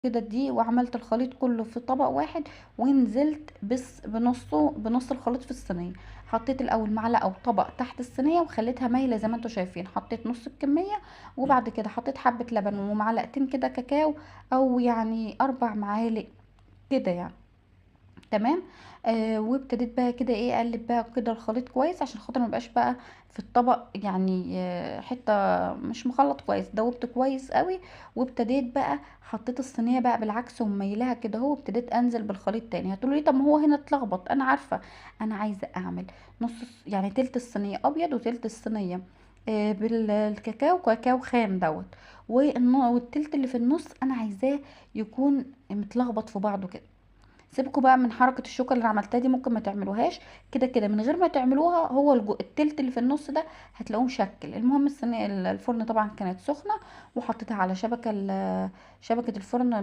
كده الدقيق وعملت الخليط كله في طبق واحد، ونزلت بس بنصه، بنص الخليط في الصينيه. حطيت الاول معلقه او طبق تحت الصينيه وخليتها مايله زي ما انتم شايفين، حطيت نص الكميه. وبعد كده حطيت حبه لبن ومعلقتين كده كاكاو، او يعني 4 معالق كده يعني. تمام. وابتديت بقى كده ايه اقلب بقى كده الخليط كويس، عشان خاطر ما يبقاش بقى في الطبق يعني حته مش مخلط كويس. دوبت كويس قوي. وابتديت بقى حطيت الصينيه بقى بالعكس وميلها كده اهو، وابتديت انزل بالخليط تاني. هتقولوا لي طب ما هو هنا اتلخبط، انا عارفه. انا عايزه اعمل يعني تلت الصينيه ابيض وتلت الصينيه بالكاكاو، كاكاو خام دوت. والتلت اللي في النص انا عايزاه يكون متلخبط في بعضه كده. سيبكوا بقى من حركة الشوكة اللي أنا عملتها دي، ممكن ما تعملوهاش. كده كده من غير ما تعملوها، هو التلت اللي في النص ده هتلاقوه مشكل. المهم الصينية الفرن طبعا كانت سخنة، وحطيتها على شبكة الفرن